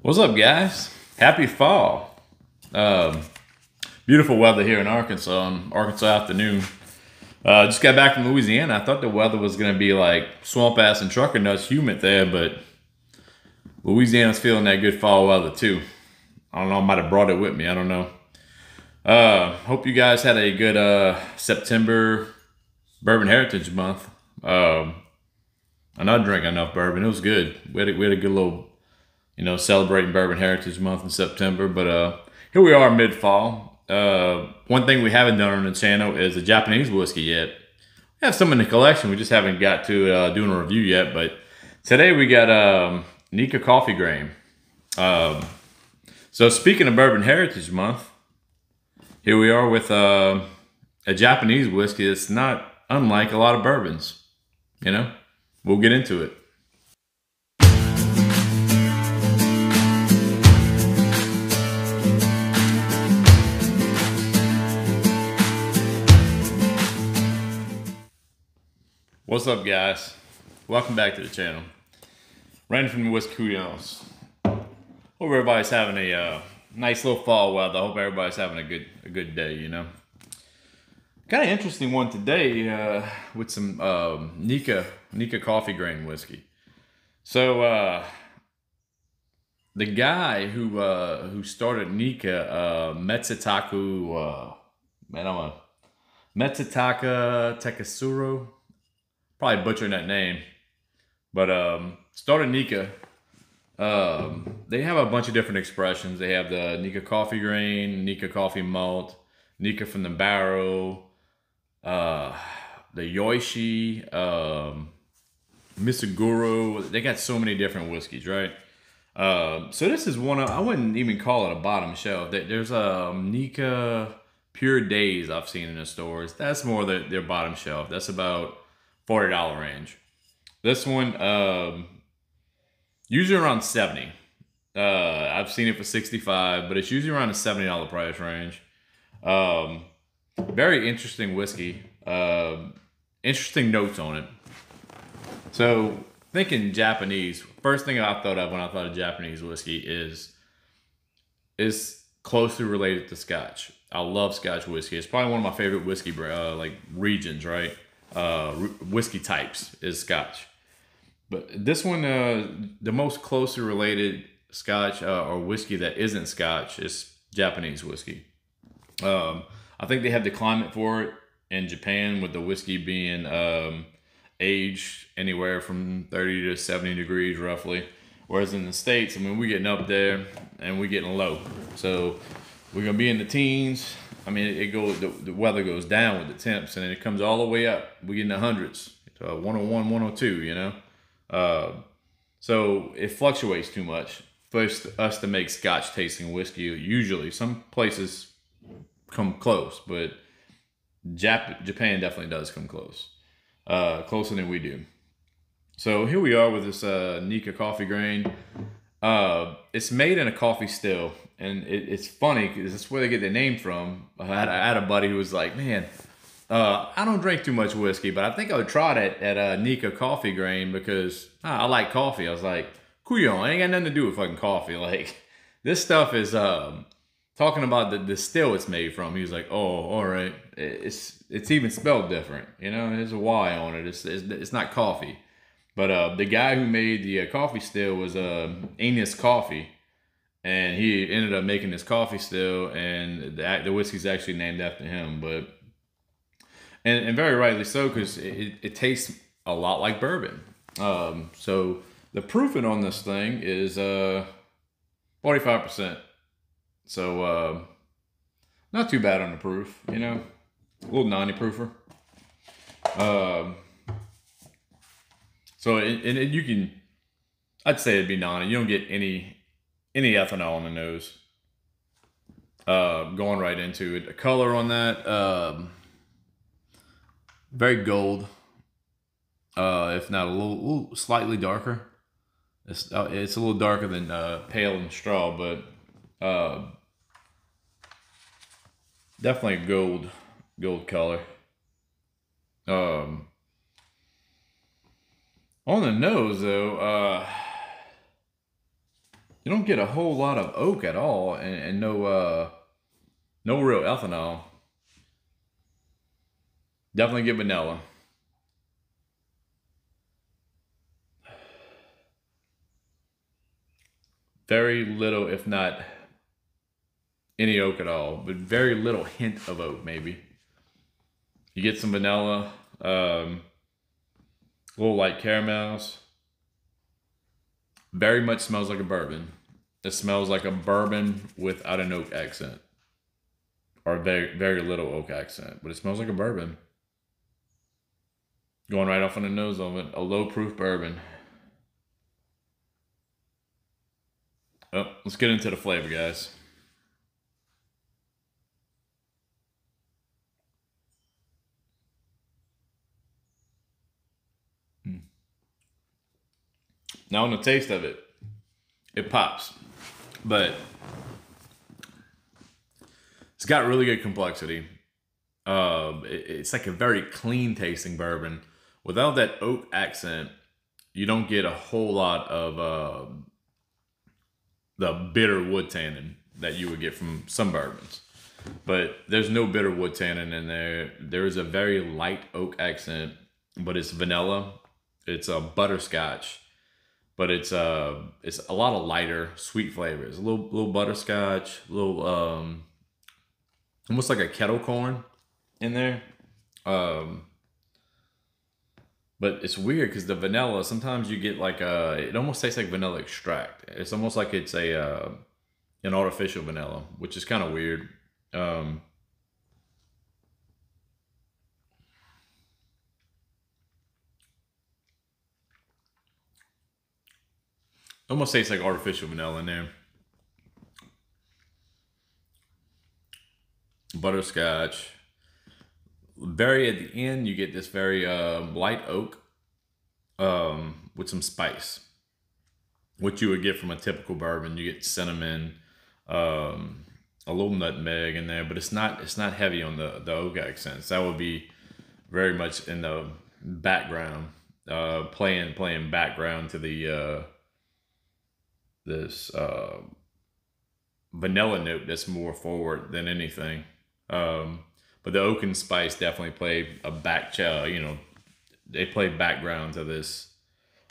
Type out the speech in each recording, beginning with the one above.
What's up, guys? Happy fall. Um, Beautiful weather here in Arkansas on Arkansas afternoon. Just got back from Louisiana. I thought the weather was going to be like swamp ass and trucker nuts humid there, but Louisiana's feeling that good fall weather too. I don't know, I might have brought it with me. I don't know. Hope you guys had a good September Bourbon Heritage Month. I not drink enough bourbon. It was good. We had a good little celebrating Bourbon Heritage Month in September. But here we are mid-fall. One thing we haven't done on the channel is a Japanese whiskey yet. We have some in the collection. We just haven't got to doing a review yet. But today we got Nikka Coffey Grain. So speaking of Bourbon Heritage Month, here we are with a Japanese whiskey that's not unlike a lot of bourbons. We'll get into it. What's up, guys? Welcome back to the channel. Randy from the Whiskey Couillons. Hope everybody's having a nice little fall weather. I hope everybody's having a good day. Kind of interesting one today with some Nikka Coffey Grain whiskey. So the guy who started Nikka, Metsutaka Takasuro. Probably butchering that name, but started Nikka. They have a bunch of different expressions. They have the Nikka Coffey Grain, Nikka Coffey Malt, Nikka from the Barrel, the Yoishi, Misuguro. They got so many different whiskeys, right? So this is one of, I wouldn't even call it a bottom shelf. There's a Nikka Pure Days I've seen in the stores. That's more their bottom shelf. That's about $40 range. This one, usually around 70. I've seen it for 65, but it's usually around a $70 price range. Very interesting whiskey. Interesting notes on it. So thinking Japanese, first thing I thought of when I thought of Japanese whiskey is closely related to Scotch. I love Scotch whiskey. It's probably one of my favorite whiskey like regions, right? Whiskey types is Scotch, but this one, the most closely related Scotch or whiskey that isn't Scotch is Japanese whiskey. I think they have the climate for it in Japan, with the whiskey being aged anywhere from 30 to 70 degrees roughly, whereas in the States, I mean, we're getting up there and we're getting low, so we're gonna be in the teens. I mean, the weather goes down with the temps, and then it comes all the way up. We get in the hundreds, 101, 102, So it fluctuates too much for us to make Scotch tasting whiskey. Usually, some places come close, but Japan definitely does come close. Closer than we do. So here we are with this Nikka Coffey Grain. It's made in a coffee still, and it's funny because that's where they get their name from. I had a buddy who was like, man, I don't drink too much whiskey, but I think I would try that at Nikka Coffey Grain because I like coffee. I was like, Couillon, it ain't got nothing to do with fucking coffee. Like, this stuff is talking about the still it's made from. He was like, oh, all right. It's even spelled different. There's a Y on it. It's not coffee. But the guy who made the coffee still was Anus Coffey, and he ended up making this coffee still, and the whiskey's actually named after him. But and very rightly so, because it tastes a lot like bourbon. So the proofing on this thing is 45%. So not too bad on the proof, a little 90 proofer. So you can, I'd say it'd be 90. You don't get any ethanol in the nose. Going right into it. The color on that, very gold. If not a little slightly darker. It's a little darker than pale and straw, but definitely a gold color. On the nose, though, you don't get a whole lot of oak at all, and no real ethanol. Definitely get vanilla. Very little, if not any oak at all, but very little hint of oak, maybe. You get some vanilla, little light caramels. Very much smells like a bourbon. It smells like a bourbon without an oak accent. Or very, very little oak accent, but it smells like a bourbon. Going right off on the nose of it. A low proof bourbon. Oh, let's get into the flavor, guys. Now on the taste of it, it pops. But it's got really good complexity. It's like a very clean tasting bourbon. Without that oak accent, you don't get a whole lot of the bitter wood tannin that you would get from some bourbons. But there's no bitter wood tannin in there. There is a very light oak accent, but it's vanilla. It's a butterscotch, but it's a lot of lighter, sweet flavors. A little butterscotch, a little almost like a kettle corn in there. But it's weird because the vanilla, sometimes you get like it almost tastes like vanilla extract. It's almost like it's an artificial vanilla, which is kind of weird. Almost tastes like artificial vanilla in there. Butterscotch. Very at the end, you get this very light oak with some spice. What you would get from a typical bourbon, you get cinnamon, a little nutmeg in there, but it's not heavy on the oak accents. That would be very much in the background, playing background to the this vanilla note that's more forward than anything. But the oak and spice definitely play a they play background to this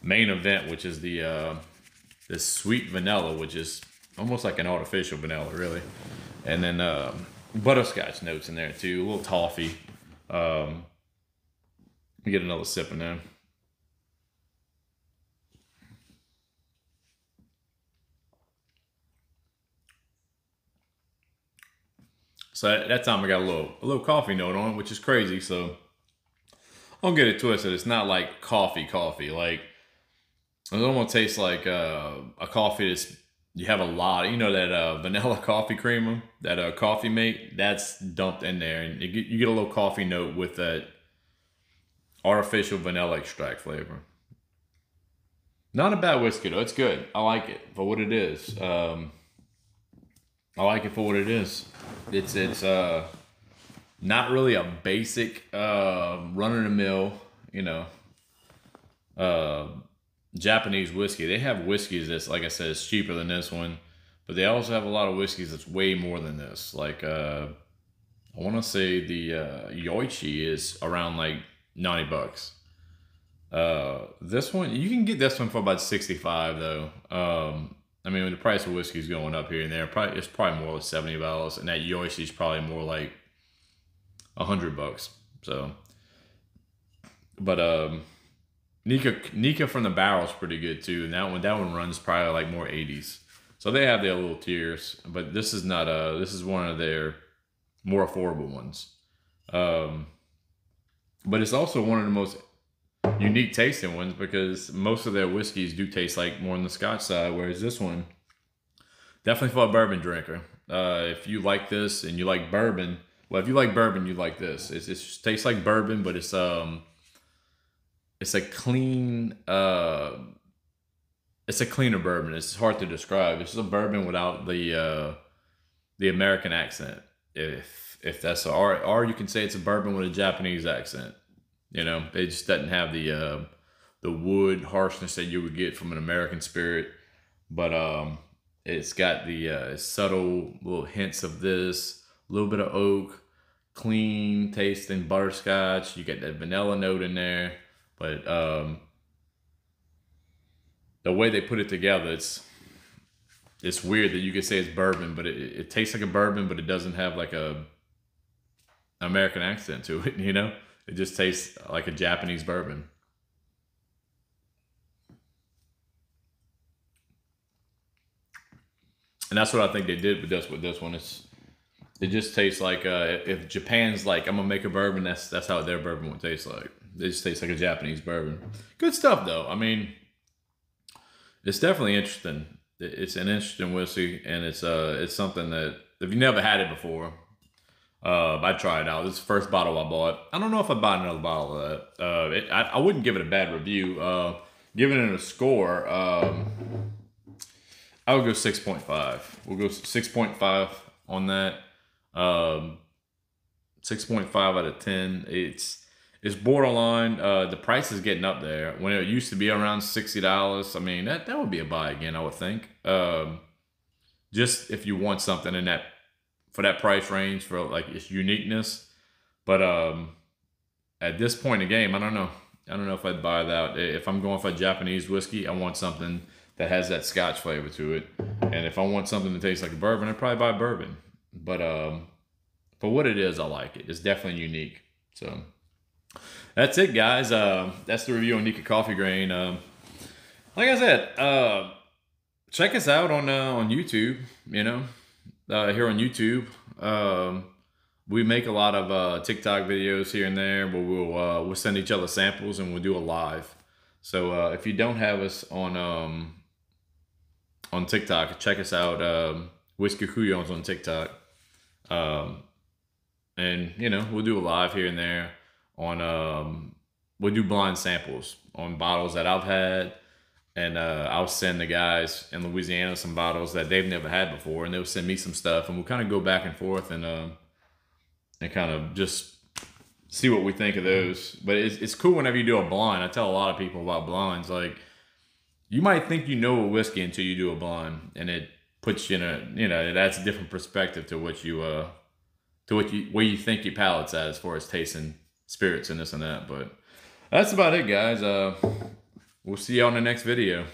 main event, which is the this sweet vanilla, which is almost like an artificial vanilla, really. And then butterscotch notes in there too, a little toffee. Let me get another sip in there. So at that time I got a little coffee note on it, which is crazy. So don't get it twisted. It's not like coffee. Like it almost tastes like a coffee that's you have a lot. You know that vanilla coffee creamer, that coffee mate, that's dumped in there, and you get a little coffee note with that artificial vanilla extract flavor. Not a bad whiskey though. It's good. I like it for what it is. I like it for what it is. It's not really a basic run of the mill, Japanese whiskey. They have whiskeys that's, like I said, it's cheaper than this one, but they also have a lot of whiskeys that's way more than this. Like I want to say the Yoichi is around like $90. This one you can get this one for about 65 though. I mean, when the price of whiskey is going up here and there, it's probably more like $70, and that Yoichi is probably more like $100. So, but Nika from the Barrel is pretty good too, and that one runs probably like more 80s. So they have their little tiers, but this is not this is one of their more affordable ones. But it's also one of the most unique tasting ones because most of their whiskeys do taste like more on the Scotch side, whereas this one definitely for a bourbon drinker. If you like this and you like bourbon, well, if you like bourbon, you like this. It tastes like bourbon, but it's a clean, it's a cleaner bourbon. It's hard to describe. It's just a bourbon without the American accent, if that's or you can say it's a bourbon with a Japanese accent. It just doesn't have the wood harshness that you would get from an American spirit. But It's got the subtle little hints of this, a little bit of oak, clean tasting butterscotch. You get that vanilla note in there, but the way they put it together, it's weird that you could say it's bourbon, but it tastes like a bourbon, but it doesn't have like a American accent to it. You know, it just tastes like a Japanese bourbon. And that's what I think they did with this one. It just tastes like if Japan's like, I'm gonna make a bourbon, that's how their bourbon would taste like. It just tastes like a Japanese bourbon. Good stuff though. I mean, it's definitely interesting. It's an interesting whiskey, and it's something that if you never had it before, I'd try it out. This is the first bottle I bought. I don't know if I'd buy another bottle of that. I wouldn't give it a bad review. Giving it a score, I would go 6.5. We'll go 6.5 on that. 6.5 out of 10. It's borderline. The price is getting up there. When it used to be around $60, I mean that would be a buy again, I would think. Just if you want something in that for that price range for like its uniqueness. But at this point in the game, I don't know. I don't know if I'd buy that. If I'm going for a Japanese whiskey, I want something that has that Scotch flavor to it. And if I want something that tastes like a bourbon, I'd probably buy bourbon. But for what it is, I like it. It's definitely unique. So that's it, guys. That's the review on Nikka Coffey Grain. Like I said, check us out on YouTube. You know, here on YouTube, we make a lot of TikTok videos here and there where we'll send each other samples and we'll do a live. So if you don't have us on TikTok, check us out. Whiskey Couillons on TikTok. And you know, we'll do a live here and there on we'll do blind samples on bottles that I've had, and I'll send the guys in Louisiana some bottles that they've never had before, and they'll send me some stuff, and we'll kind of go back and forth and kind of just see what we think of those. But it's cool whenever you do a blind. I tell a lot of people about blinds. Like, you might think you know a whiskey until you do a blind, and it puts you in a, you know, that's a different perspective to what you where you think your palate's at as far as tasting spirits and this and that. But that's about it, guys. We'll see you on the next video.